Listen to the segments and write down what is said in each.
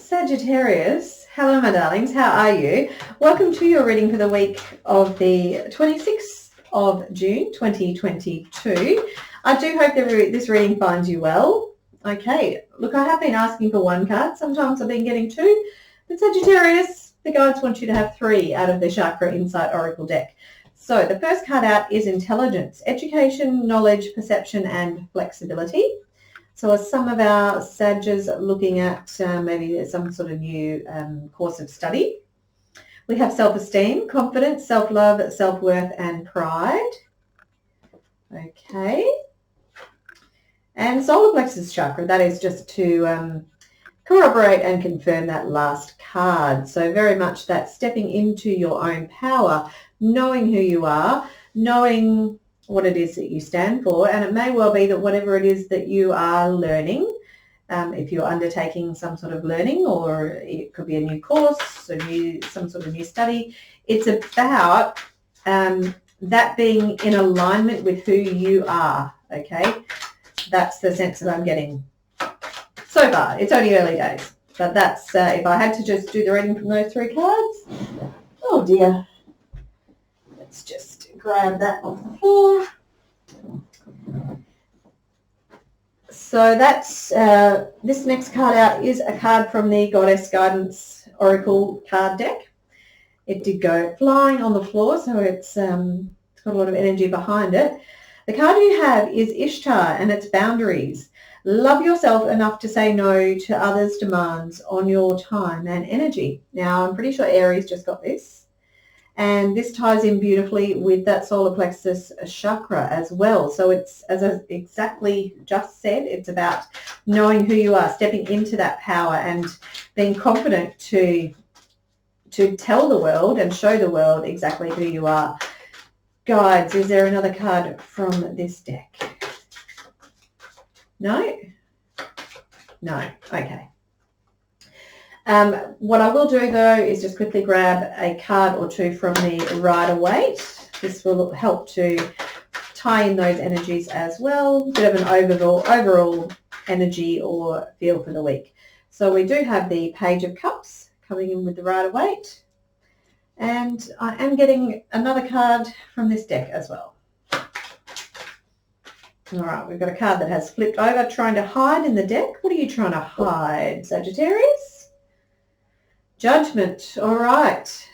Sagittarius, hello my darlings, how are you? Welcome to your reading for the week of the 26th of June 2022. I do hope that this reading finds you well. Okay, look, I have been asking for one card. Sometimes I've been getting two, but Sagittarius, the guides want you to have three out of the Chakra Insight Oracle deck. So the first card out is Intelligence, Education, Knowledge, Perception and Flexibility. So as some of our Sages looking at maybe some sort of new course of study. We have self-esteem, confidence, self-love, self-worth and pride. Okay. And solar plexus chakra, that is just to corroborate and confirm that last card. So very much that stepping into your own power, knowing who you are, knowing what it is that you stand for, and it may well be that whatever it is that you are learning, if you're undertaking some sort of learning, or it could be a new course, some sort of new study, it's about that being in alignment with who you are, okay? That's the sense that I'm getting so far. It's only early days, but that's, if I had to just do the reading from those three cards, oh dear, let's just grab that off the floor. So that's this next card out is a card from the Goddess Guidance Oracle card deck. It did go flying on the floor, so it's got a lot of energy behind it. The card you have is Ishtar, and it's boundaries. Love yourself enough to say no to others' demands on your time and energy. Now, I'm pretty sure Aries just got this. And this ties in beautifully with that solar plexus chakra as well. So it's, as I exactly just said, it's about knowing who you are, stepping into that power and being confident to tell the world and show the world exactly who you are. Guides, is there another card from this deck? No? No. Okay. What I will do though is just quickly grab a card or two from the Rider-Waite. This will help to tie in those energies as well. Bit of an overall energy or feel for the week. So we do have the Page of Cups coming in with the Rider-Waite. And I am getting another card from this deck as well. All right, we've got a card that has flipped over, trying to hide in the deck. What are you trying to hide, Sagittarius? Judgment. All right.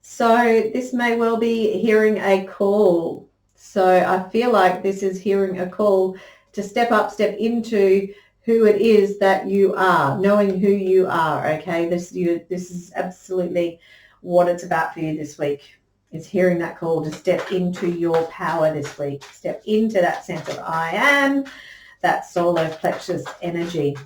So this may well be hearing a call. So I feel like this is hearing a call to step up, step into who it is that you are, knowing who you are, okay? This is absolutely what it's about for you this week, is hearing that call to step into your power this week. Step into that sense of I am, that solar plexus energy.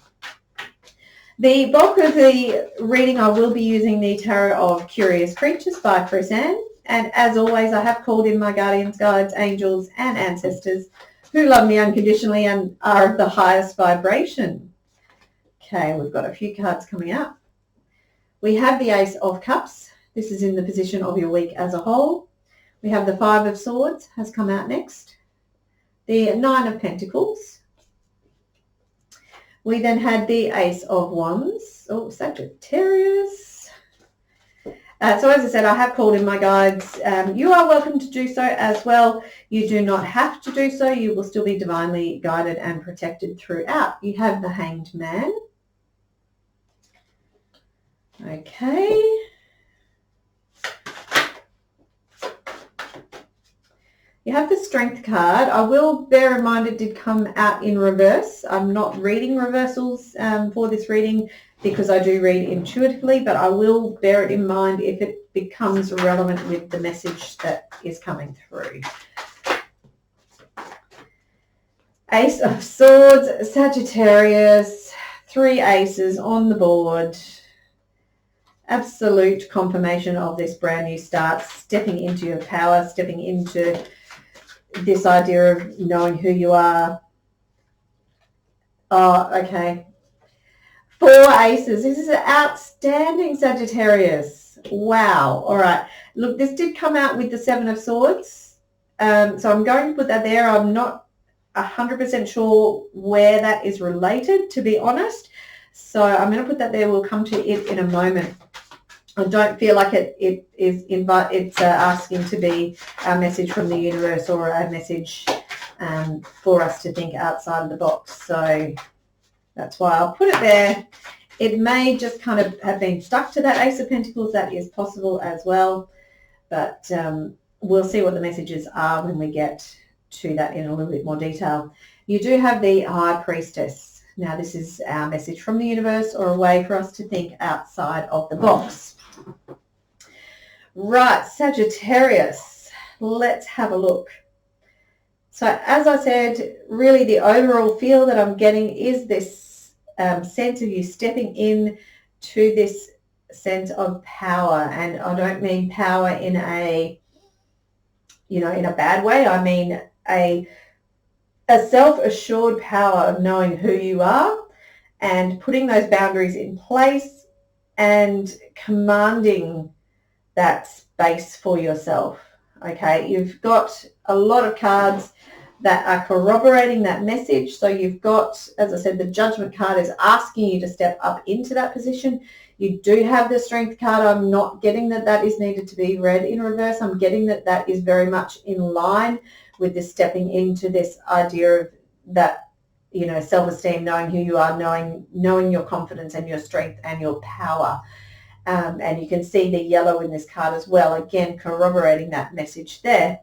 The bulk of the reading, I will be using the Tarot of Curious Creatures by Priestess. And as always, I have called in my guardians, guides, angels, and ancestors who love me unconditionally and are of the highest vibration. Okay, we've got a few cards coming up. We have the Ace of Cups. This is in the position of your week as a whole. We have the Five of Swords has come out next. The Nine of Pentacles. We then had the Ace of Wands. Oh, Sagittarius. So as I said, I have called in my guides. You are welcome to do so as well. You do not have to do so. You will still be divinely guided and protected throughout. You have the Hanged Man. Okay. You have the Strength card. I will bear in mind it did come out in reverse. I'm not reading reversals for this reading because I do read intuitively, but I will bear it in mind if it becomes relevant with the message that is coming through. Ace of Swords, Sagittarius, three aces on the board. Absolute confirmation of this brand new start, stepping into your power, stepping into this idea of knowing who you are. Oh, okay. Four aces. This is outstanding, Sagittarius. Wow. All right. Look, this did come out with the Seven of Swords. So I'm going to put that there. I'm not 100% sure where that is related, to be honest. So I'm going to put that there. We'll come to it in a moment. I don't feel like it's asking to be a message from the universe or a message for us to think outside of the box. So that's why I'll put it there. It may just kind of have been stuck to that Ace of Pentacles. That is possible as well. But we'll see what the messages are when we get to that in a little bit more detail. You do have the High Priestess. Now, this is our message from the universe or a way for us to think outside of the box. Right, Sagittarius. Let's have a look. So, as I said, really the overall feel that I'm getting is this sense of you stepping in to this sense of power. And I don't mean power in a, in a bad way. I mean a self-assured power of knowing who you are and putting those boundaries in place and commanding that space for yourself. Okay, you've got a lot of cards that are corroborating that message. So you've got, as I said, the Judgment card is asking you to step up into that position. You do have the Strength card. I'm not getting that is needed to be read in reverse. I'm getting that is very much in line with this stepping into this idea of that, self-esteem, knowing who you are, knowing your confidence and your strength and your power. And you can see the yellow in this card as well, again, corroborating that message there.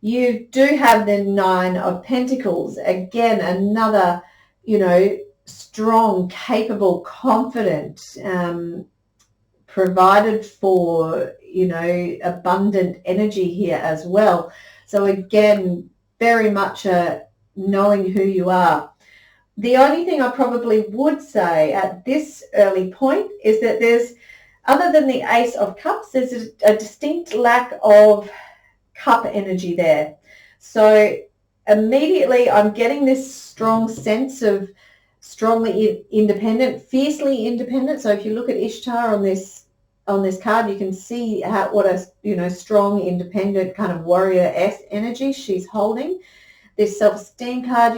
You do have the Nine of Pentacles. Again, another, strong, capable, confident, provided for, abundant energy here as well. So again, very much knowing who you are. The only thing I probably would say at this early point is that there's, other than the Ace of Cups, there's a distinct lack of cup energy there. So immediately I'm getting this strong sense of strongly independent, fiercely independent. So if you look at Ishtar on this card, you can see what a strong, independent kind of warrior-esque energy she's holding. This self-esteem card,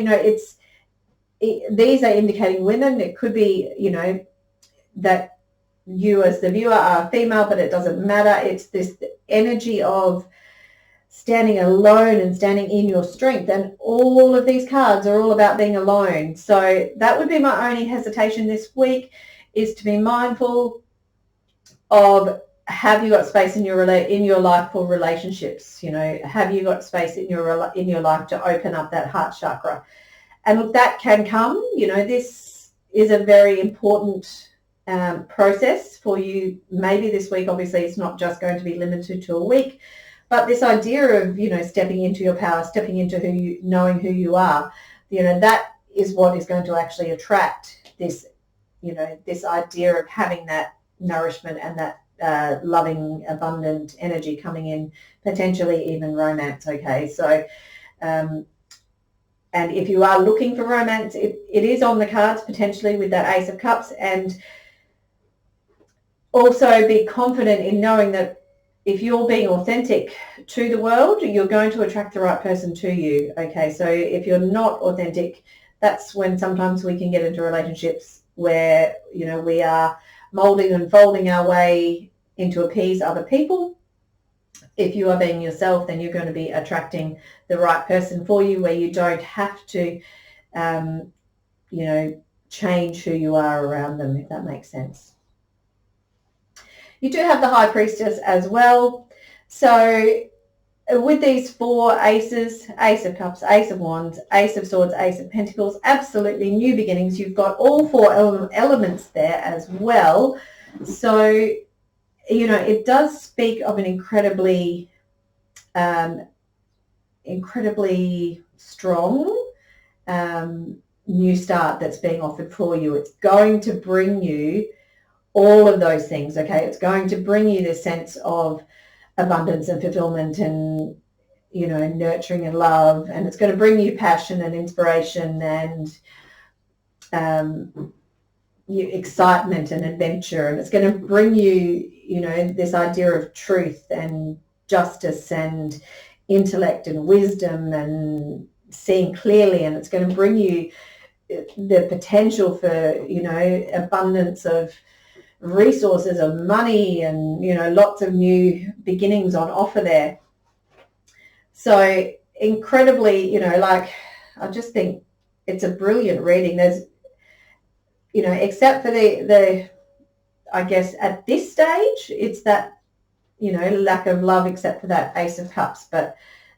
these are indicating women. It could be, that you as the viewer are female, but it doesn't matter. It's this energy of standing alone and standing in your strength. And all of these cards are all about being alone. So that would be my only hesitation this week, is to be mindful of, have you got space in your life for relationships? Have you got space in your life to open up that heart chakra? And look, that can come. This is a very important process for you. Maybe this week, obviously, it's not just going to be limited to a week, but this idea of, stepping into your power, stepping into knowing who you are, that is what is going to actually attract this, this idea of having that nourishment and that loving, abundant energy coming in, potentially even romance. Okay, so and if you are looking for romance, it is on the cards potentially with that Ace of Cups. And also be confident in knowing that if you're being authentic to the world, you're going to attract the right person to you. Okay, so if you're not authentic, that's when sometimes we can get into relationships where, we are molding and folding our way into appease other people. If you are being yourself, then you're going to be attracting the right person for you, where you don't have to, change who you are around them, if that makes sense. You do have the High Priestess as well. So with these four aces, Ace of Cups, Ace of Wands, Ace of Swords, Ace of Pentacles, absolutely new beginnings. You've got all four elements there as well. So, it does speak of an incredibly strong new start that's being offered for you. It's going to bring you all of those things, okay? It's going to bring you this sense of abundance and fulfillment and, nurturing and love. And it's going to bring you passion and inspiration and excitement and adventure. And it's going to bring you, this idea of truth and justice and intellect and wisdom and seeing clearly. And it's going to bring you the potential for, you know, abundance of resources, of money, and, you know, lots of new beginnings on offer there. So incredibly, you know, like, I just think it's a brilliant reading. There's, you know, except for the I guess at this stage, it's that, you know, lack of love, except for that Ace of Cups. But,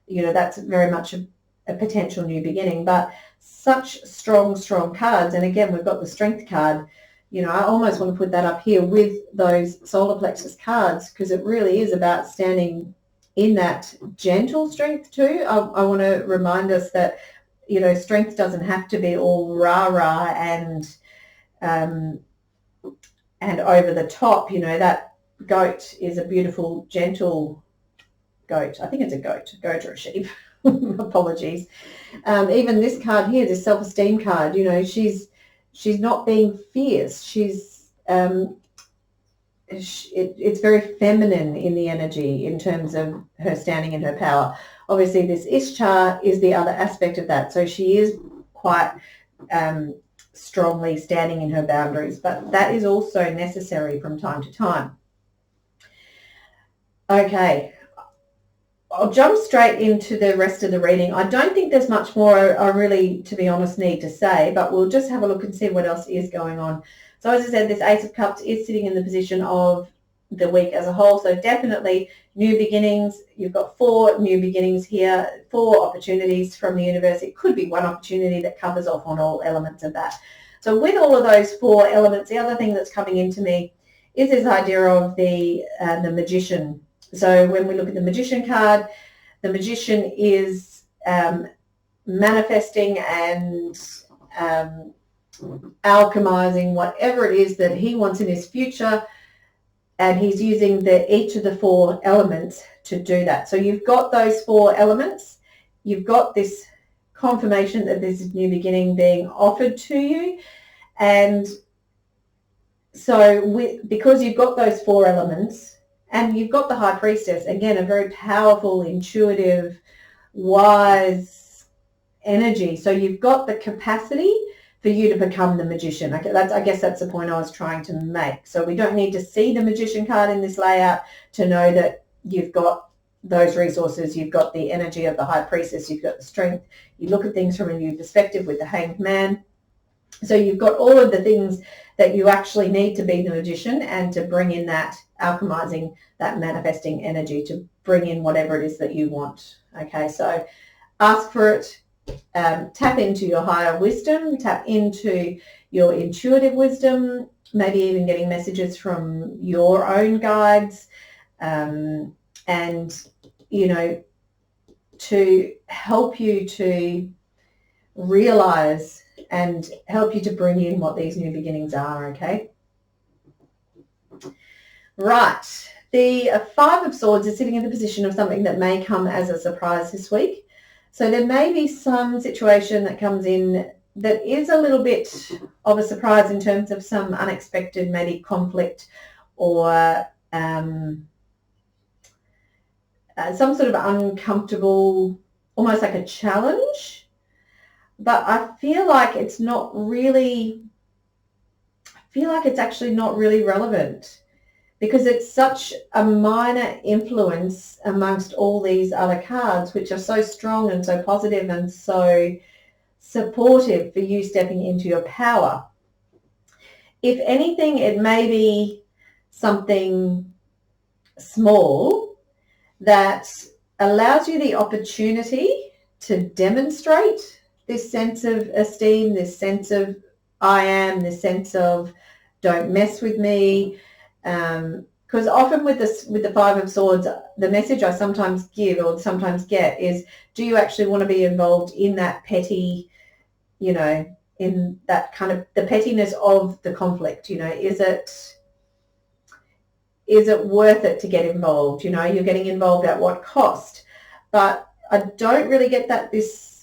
you know, that's very much a potential new beginning. But such strong cards. And again, we've got the Strength card. You know, I almost want to put that up here with those solar plexus cards, because it really is about standing in that gentle strength too. I want to remind us that, you know, strength doesn't have to be all rah-rah and over the top. You know, that goat is a beautiful, gentle goat. I think it's a goat or a sheep. Apologies. Even this card here, this self-esteem card, you know, she's not being fierce. She's it's very feminine in the energy in terms of her standing in her power. Obviously, this Ishtar is the other aspect of that. So she is quite strongly standing in her boundaries, but that is also necessary from time to time. Okay, I'll jump straight into the rest of the reading. I don't think there's much more I really, to be honest, need to say, but we'll just have a look and see what else is going on. So as I said, this Ace of Cups is sitting in the position of the week as a whole. So definitely new beginnings. You've got 4 new beginnings here, 4 opportunities from the universe. It could be one opportunity that covers off on all elements of that. So with all of those 4 elements, the other thing that's coming into me is this idea of the Magician. So when we look at the Magician card, the Magician is manifesting and alchemizing whatever it is that he wants in his future, and he's using each of the 4 elements to do that. So you've got those 4 elements. You've got this confirmation that there's a new beginning being offered to you, and so because you've got those 4 elements, and you've got the High Priestess, again, a very powerful, intuitive, wise energy. So you've got the capacity for you to become the Magician. Okay, I guess that's the point I was trying to make. So we don't need to see the Magician card in this layout to know that you've got those resources. You've got the energy of the High Priestess. You've got the strength. You look at things from a new perspective with the Hanged Man. So you've got all of the things that you actually need to be the Magician, and to bring in that alchemizing, that manifesting energy to bring in whatever it is that you want. Okay, so ask for it. Tap into your higher wisdom, tap into your intuitive wisdom, maybe even getting messages from your own guides, and, you know, to help you to realize and help you to bring in what these new beginnings are. Okay. Right. The 5 of Swords is sitting in the position of something that may come as a surprise this week. So there may be some situation that comes in that is a little bit of a surprise in terms of some unexpected, maybe conflict, or some sort of uncomfortable, almost like a challenge. But I feel like it's not really, it's actually not really relevant, because it's such a minor influence amongst all these other cards, which are so strong and so positive and so supportive for you stepping into your power. If anything, it may be something small that allows you the opportunity to demonstrate this sense of esteem, this sense of I am, this sense of don't mess with me. Because often with the 5 of Swords, the message I sometimes give or sometimes get is, do you actually want to be involved in that petty, you know, in that kind of the pettiness of the conflict? You know, is it worth it to get involved? You know, you're getting involved at what cost? But I don't really get that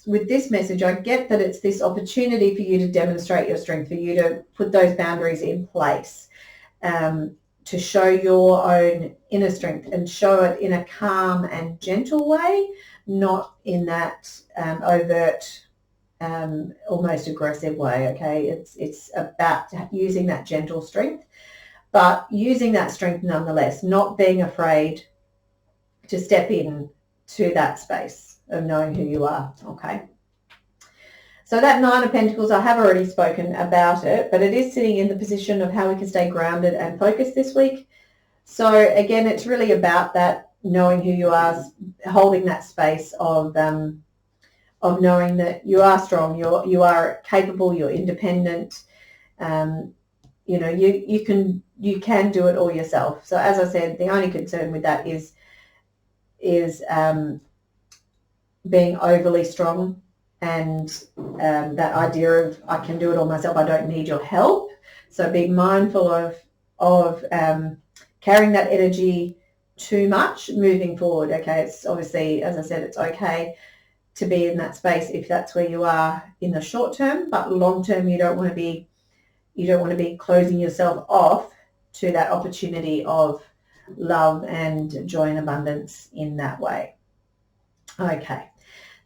with this message. I get that it's this opportunity for you to demonstrate your strength, for you to put those boundaries in place, to show your own inner strength and show it in a calm and gentle way, not in that overt almost aggressive way, okay? It's about using that gentle strength, but using that strength nonetheless, not being afraid to step in to that space of knowing who you are, okay? So that Nine of Pentacles, I have already spoken about it, but it is sitting in the position of how we can stay grounded and focused this week. So again, it's really about that knowing who you are, holding that space of knowing that you are strong, you are capable, you're independent. You know, you can do it all yourself. So as I said, the only concern with that is being overly strong, and that idea of I can do it all myself, I don't need your help. So be mindful of carrying that energy too much moving forward. Okay, it's obviously, as I said, it's okay to be in that space if that's where you are in the short term, but long term you don't want to be closing yourself off to that opportunity of love and joy and abundance in that way. Okay.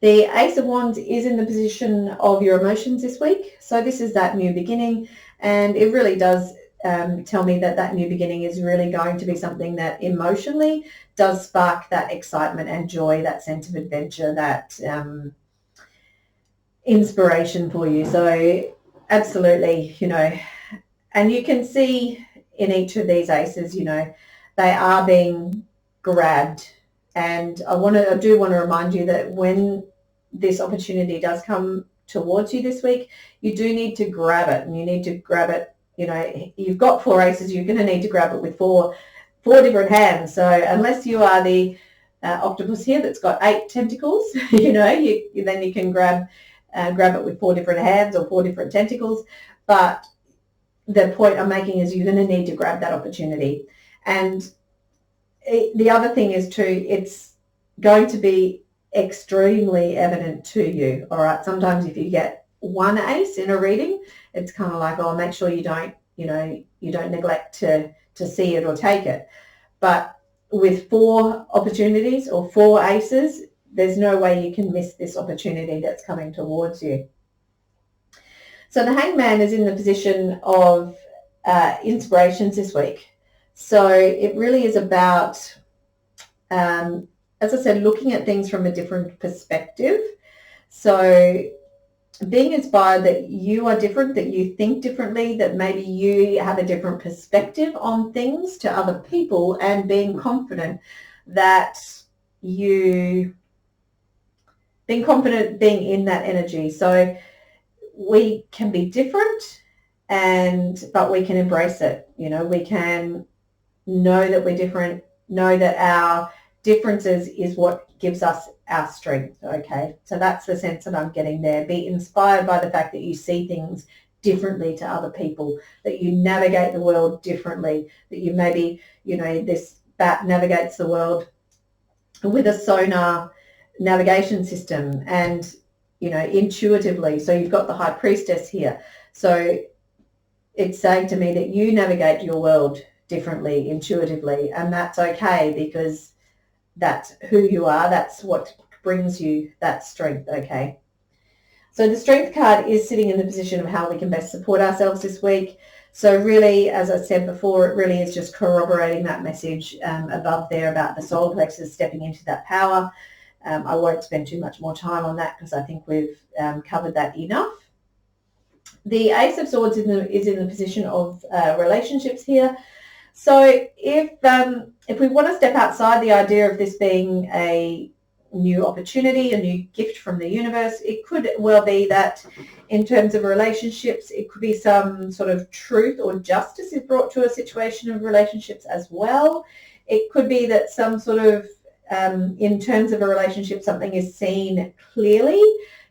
The Ace of Wands is in the position of your emotions this week. So this is that new beginning, and it really does tell me that new beginning is really going to be something that emotionally does spark that excitement and joy, that sense of adventure, that inspiration for you. So absolutely, you know, and you can see in each of these aces, you know, they are being grabbed. And I do want to remind you that when this opportunity does come towards you this week, you do need to grab it, and you need to grab it. You know, you've got 4 aces, you're going to need to grab it with four different hands. So unless you are the octopus here that's got 8 tentacles, you know, then you can grab it with 4 different hands or 4 different tentacles. But the point I'm making is you're going to need to grab that opportunity. And the other thing is too, it's going to be extremely evident to you. All right. Sometimes if you get 1 ace in a reading, it's kind of like, oh, make sure you don't neglect to see it or take it. But with 4 opportunities or 4 aces, there's no way you can miss this opportunity that's coming towards you. So the Hangman is in the position of inspirations this week. So it really is about, as I said, looking at things from a different perspective. So being inspired that you are different, that you think differently, that maybe you have a different perspective on things to other people, and being confident being being in that energy. So we can be different, but we can embrace it. You know, we can know that we're different, know that our differences is what gives us our strength. Okay, so that's the sense that I'm getting there. Be inspired by the fact that you see things differently to other people, that you navigate the world differently, that you maybe, you know, this bat navigates the world with a sonar navigation system and, you know, intuitively. So you've got the High Priestess here. So it's saying to me that you navigate your world differently, intuitively, and that's okay, because that's who you are. That's what brings you that strength. Okay. So the Strength card is sitting in the position of how we can best support ourselves this week. So really, as I said before, it really is just corroborating that message above there about the solar plexus stepping into that power. I won't spend too much more time on that because I think we've covered that enough. The Ace of Swords is in the position of relationships here. So if we want to step outside the idea of this being a new opportunity, a new gift from the universe, it could well be that in terms of relationships, it could be some sort of truth or justice is brought to a situation of relationships as well. It could be that some sort of, in terms of a relationship, something is seen clearly.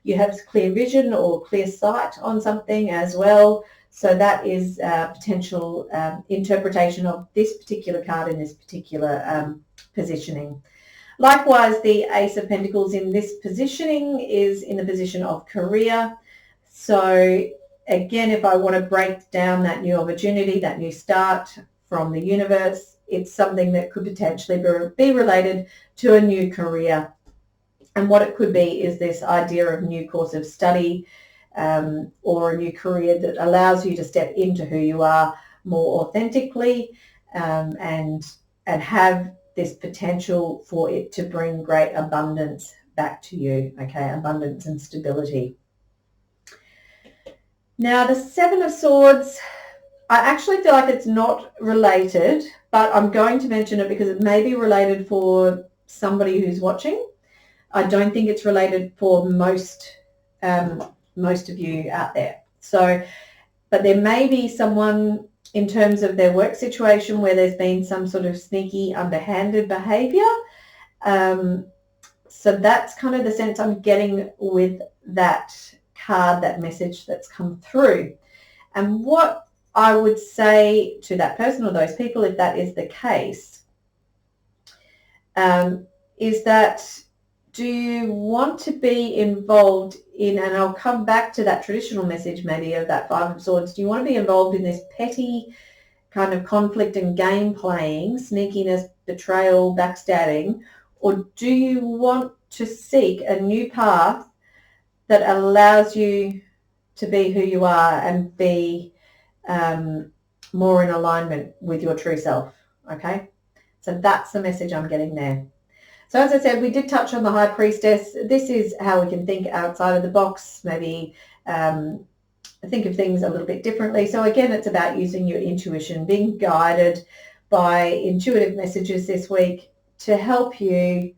You have clear vision or clear sight on something as well. So that is potential interpretation of this particular card in this particular positioning. Likewise, the Ace of Pentacles in this positioning is in the position of career. So again, if I want to break down that new opportunity, that new start from the universe, it's something that could potentially be related to a new career. And what it could be is this idea of new course of study, or a new career that allows you to step into who you are more authentically, and have this potential for it to bring great abundance back to you, okay, abundance and stability. Now, the Seven of Swords, I actually feel like it's not related, but I'm going to mention it because it may be related for somebody who's watching. I don't think it's related for most of you out there. So, but there may be someone in terms of their work situation where there's been some sort of sneaky, underhanded behavior. So that's kind of the sense I'm getting with that card, that message that's come through. And what I would say to that person or those people, if that is the case, is that do you want to be involved in, and I'll come back to that traditional message maybe of that Five of Swords, do you want to be involved in this petty kind of conflict and game playing, sneakiness, betrayal, backstabbing, or do you want to seek a new path that allows you to be who you are and be more in alignment with your true self? Okay, so that's the message I'm getting there. So as I said, we did touch on the High Priestess. This is how we can think outside of the box, maybe think of things a little bit differently. So again, it's about using your intuition, being guided by intuitive messages this week to help you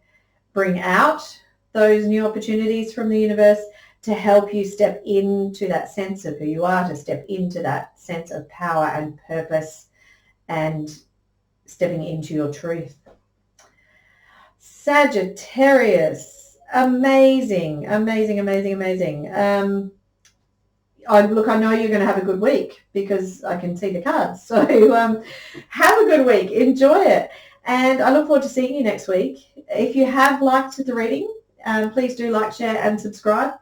bring out those new opportunities from the universe, to help you step into that sense of who you are, to step into that sense of power and purpose and stepping into your truth. Sagittarius, amazing, amazing, amazing, amazing. I know you're going to have a good week because I can see the cards. So have a good week. Enjoy it. And I look forward to seeing you next week. If you have liked the reading, please do like, share and subscribe.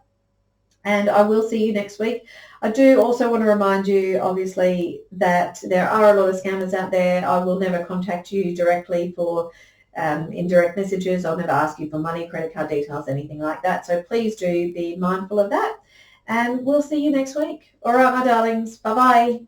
And I will see you next week. I do also want to remind you, obviously, that there are a lot of scammers out there. I will never contact you directly for indirect messages. I'll never ask you for money, credit card details, anything like that. So please do be mindful of that. And we'll see you next week. All right, my darlings. Bye-bye.